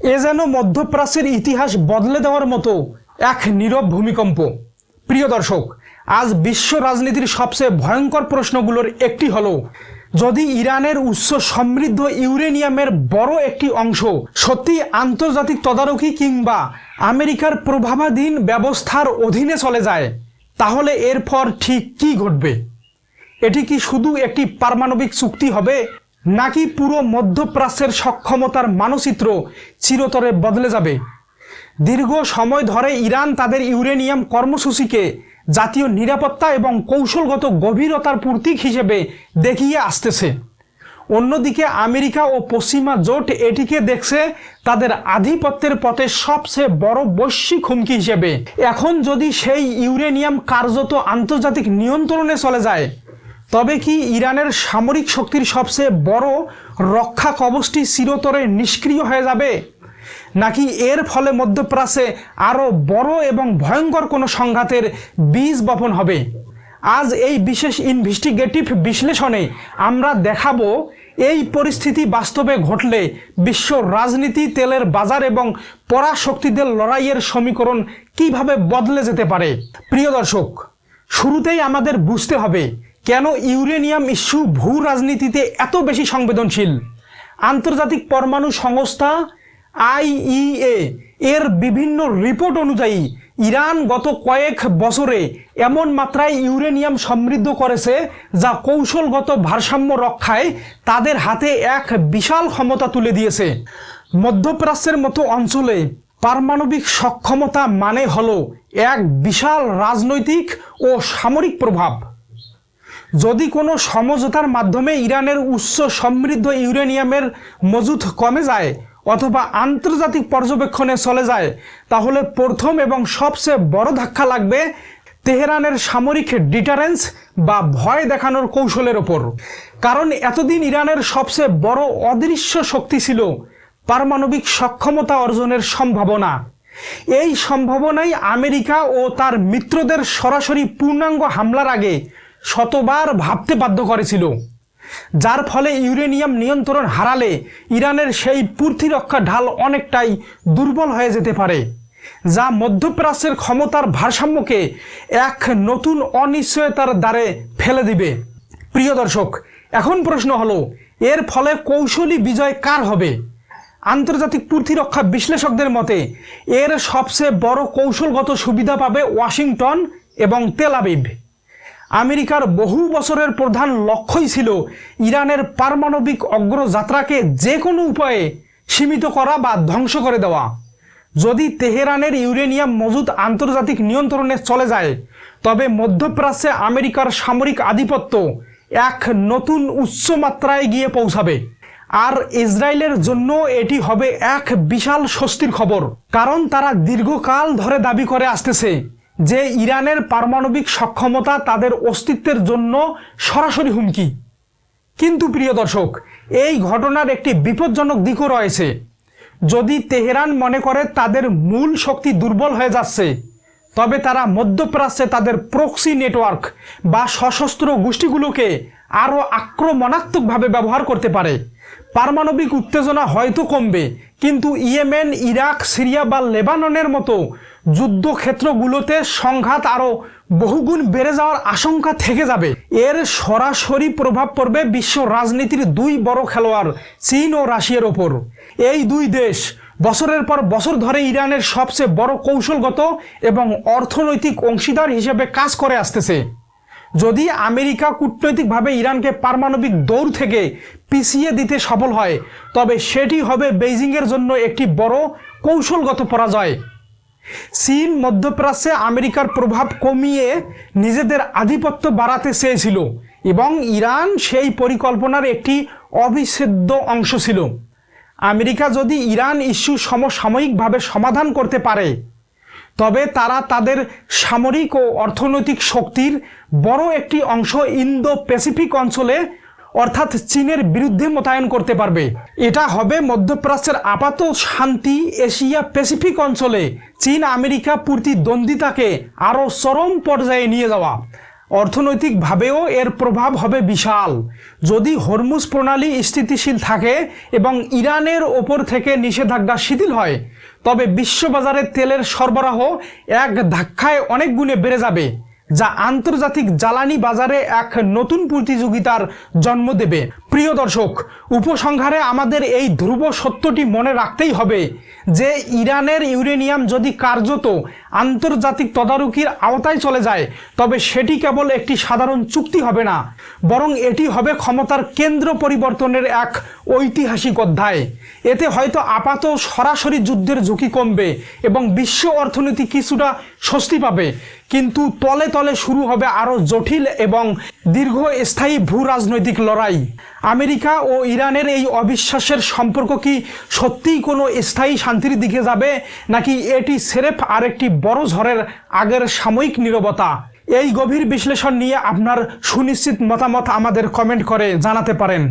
এ যেন মধ্যপ্রাচ্যের ইতিহাস বদলে দেওয়ার মতো এক নীরব ভূমিকম্প। প্রিয় দর্শক, আজ বিশ্ব রাজনীতির সবচেয়ে ভয়ঙ্কর প্রশ্নগুলোর একটি হলো, যদি ইরানের উচ্চ সমৃদ্ধ ইউরেনিয়ামের বড় একটি অংশ সত্যি আন্তর্জাতিক তদারকি কিংবা আমেরিকার প্রভাবাধীন ব্যবস্থার অধীনে চলে যায়, তাহলে এরপর ঠিক কী ঘটবে? এটি কি শুধু একটি পারমাণবিক চুক্তি হবে, নাকি পুরো মধ্যপ্রাচ্যের সক্ষমতার মানচিত্র চিরতরে বদলে যাবে? দীর্ঘ সময় ধরে ইরান তাদের ইউরেনিয়াম কর্মসূচিকে জাতীয় নিরাপত্তা এবং কৌশলগত গভীরতার প্রতীক হিসেবে দেখিয়ে আসতেছে। অন্যদিকে আমেরিকা ও পশ্চিমা জোট এটিকে দেখছে তাদের আধিপত্যের পথে সবচেয়ে বড় বৈশ্বিক হুমকি হিসেবে। এখন যদি সেই ইউরেনিয়াম কার্যত আন্তর্জাতিক নিয়ন্ত্রণে চলে যায়, তবে কি ইরানের সামরিক শক্তির সবচেয়ে বড় রক্ষা কবচটি চিরতরে নিষ্ক্রিয় হয়ে যাবে, নাকি এর ফলে মধ্যপ্রাচ্যে আরও বড় এবং ভয়ঙ্কর কোনো সংঘাতের বীজ বপন হবে? আজ এই বিশেষ ইনভেস্টিগেটিভ বিশ্লেষণে আমরা দেখাবো এই পরিস্থিতি বাস্তবে ঘটলে বিশ্ব রাজনীতি, তেলের বাজার এবং পরাশক্তিদের লড়াইয়ের সমীকরণ কিভাবে বদলে যেতে পারে। প্রিয় দর্শক, শুরুতেই আমাদের বুঝতে হবে কেন ইউরেনিয়াম ইস্যু ভূ রাজনীতিতে এত বেশি সংবেদনশীল। আন্তর্জাতিক পরমাণু সংস্থা IAEA এর বিভিন্ন রিপোর্ট অনুযায়ী ইরান গত কয়েক বছরে এমন মাত্রায় ইউরেনিয়াম সমৃদ্ধ করেছে যা কৌশলগত ভারসাম্য রক্ষায় তাদের হাতে এক বিশাল ক্ষমতা তুলে দিয়েছে। মধ্যপ্রাচ্যের মতো অঞ্চলে পারমাণবিক সক্ষমতা মানে হলো এক বিশাল রাজনৈতিক ও সামরিক প্রভাব। যদি কোনো সমঝোতার মাধ্যমে ইরানের উচ্চ সমৃদ্ধ ইউরেনিয়ামের মজুদ কমে যায় অথবা আন্তর্জাতিক পর্যবেক্ষণে চলে যায়, তাহলে প্রথম এবং সবচেয়ে বড় ধাক্কা লাগবে তেহরানের সামরিক ডিটারেন্স বা ভয় দেখানোর কৌশলের ওপর। কারণ এতদিন ইরানের সবচেয়ে বড় অদৃশ্য শক্তি ছিল পারমাণবিক সক্ষমতা অর্জনের সম্ভাবনা। এই সম্ভাবনাই আমেরিকা ও তার মিত্রদের সরাসরি পূর্ণাঙ্গ হামলার আগে শতবার ভাবতে বাধ্য করেছিল, যার ফলে ইউরেনিয়াম নিয়ন্ত্রণ হারালে ইরানের সেই প্রতিরক্ষা ঢাল অনেকটাই দুর্বল হয়ে যেতে পারে, যা মধ্যপ্রাচ্যের ক্ষমতার ভারসাম্যকে এক নতুন অনিশ্চয়তার দ্বারে ফেলে দিবে। প্রিয় দর্শক, এখন প্রশ্ন হলো, এর ফলে কৌশলী বিজয় কার হবে? আন্তর্জাতিক প্রতিরক্ষা বিশ্লেষকদের মতে এর সবচেয়ে বড় কৌশলগত সুবিধা পাবে ওয়াশিংটন এবং তেল আবিব। আমেরিকার বহু বছরের প্রধান লক্ষ্যই ছিল ইরানের পারমাণবিক অগ্রযাত্রাকে যে কোনো উপায়ে সীমিত করা বা ধ্বংস করে দেওয়া। যদি তেহরানের ইউরেনিয়াম মজুদ আন্তর্জাতিক নিয়ন্ত্রণে চলে যায়, তবে মধ্যপ্রাচ্যে আমেরিকার সামরিক আধিপত্য এক নতুন উচ্চমাত্রায় গিয়ে পৌঁছাবে। আর ইসরায়েলের জন্য এটি হবে এক বিশাল স্বস্তির খবর, কারণ তারা দীর্ঘকাল ধরে দাবি করে আসতেছে যে ইরানের পারমাণবিক সক্ষমতা তাদের অস্তিত্বের জন্য সরাসরি হুমকি। কিন্তু প্রিয় দর্শক, এই ঘটনার একটি বিপজ্জনক দিকও রয়েছে। যদি তেহরান মনে করে তাদের মূল শক্তি দুর্বল হয়ে যাচ্ছে, তবে তারা মধ্যপ্রাচ্যে তাদের প্রক্সি নেটওয়ার্ক বা সশস্ত্র গোষ্ঠীগুলোকে আরও আক্রমণাত্মকভাবে ব্যবহার করতে পারে। পারমাণবিক উত্তেজনা হয়তো কমবে, কিন্তু ইয়েমেন, ইরাক, সিরিয়া বা লেবাননের মতো যুদ্ধক্ষেত্রগুলোতে সংঘাত আরও বহুগুণ বেড়ে যাওয়ার আশঙ্কা থেকে যাবে। এর সরাসরি প্রভাব পড়বে বিশ্ব রাজনীতির দুই বড় খেলোয়াড় চীন ও রাশিয়ার ওপর। এই দুই দেশ বছরের পর বছর ধরে ইরানের সবচেয়ে বড় কৌশলগত এবং অর্থনৈতিক অংশীদার হিসেবে কাজ করে আসতেছে। যদি আমেরিকা কূটনৈতিকভাবে ইরানকে পারমাণবিক দৌড় থেকে পিছিয়ে দিতে সফল হয়, তবে সেটি হবে বেইজিংয়ের জন্য একটি বড় কৌশলগত পরাজয়। চীন মধ্যপ্রাচ্যে আমেরিকার প্রভাব কমিয়ে নিজেদের আধিপত্য বাড়াতে চেয়েছিল এবং ইরান সেই পরিকল্পনার একটি অবিচ্ছেদ্য অংশ ছিল। আমেরিকা যদি ইরান ইস্যু সমসাময়িকভাবে সমাধান করতে পারে, তবে তারা তাদের সামরিক ও অর্থনৈতিক শক্তির বড় একটি অংশ ইন্দো প্যাসিফিক অঞ্চলে অর্থাৎ চীনের বিরুদ্ধে মোতায়েন করতে পারবে। এটা হবে মধ্যপ্রাচ্যের আপাত শান্তি এশিয়া প্যাসিফিক অঞ্চলে চীন আমেরিকা প্রতিদ্বন্দ্বিতাকে আরও চরম পর্যায়ে নিয়ে যাওয়া। অর্থনৈতিকভাবেও এর প্রভাব হবে বিশাল। যদি হরমুজ প্রণালী স্থিতিশীল থাকে এবং ইরানের ওপর থেকে নিষেধাজ্ঞা শিথিল হয়, তবে বিশ্ববাজারে তেলের সরবরাহ এক ধাক্কায় অনেক গুণে বেড়ে যাবে, যা আন্তর্জাতিক জ্বালানি বাজারে এক নতুন প্রতিযোগিতার জন্ম দেবে। প্রিয় দর্শক, উপসংহারে আমাদের এই ধ্রুব সত্যটি মনে রাখতেই হবে যে ইরানের ইউরেনিয়াম যদি কার্যত আন্তর্জাতিক তদারকির আওতায় চলে যায়, তবে সেটি কেবল একটি সাধারণ চুক্তি হবে না, বরং এটি হবে ক্ষমতার কেন্দ্র পরিবর্তনের এক ঐতিহাসিক অধ্যায়। এতে হয়তো আপাত সরাসরি যুদ্ধের ঝুঁকি কমবে এবং বিশ্ব অর্থনীতি কিছুটা স্বস্তি পাবে, কিন্তু তলে তলে শুরু হবে আরও জটিল এবং দীর্ঘস্থায়ী ভূ রাজনৈতিক লড়াই। আমেরিকা ও ইরানের এই অবিশ্বাসের সম্পর্ক কি সত্যিই কোনো স্থায়ী শান্তির দিকে যাবে, নাকি এটি স্রেফ আরেকটি বড় ঝড়ের আগের সাময়িক নীরবতা? এই গভীর বিশ্লেষণ নিয়ে আপনার সুনিশ্চিত মতামত আমাদের কমেন্ট করে জানাতে পারেন।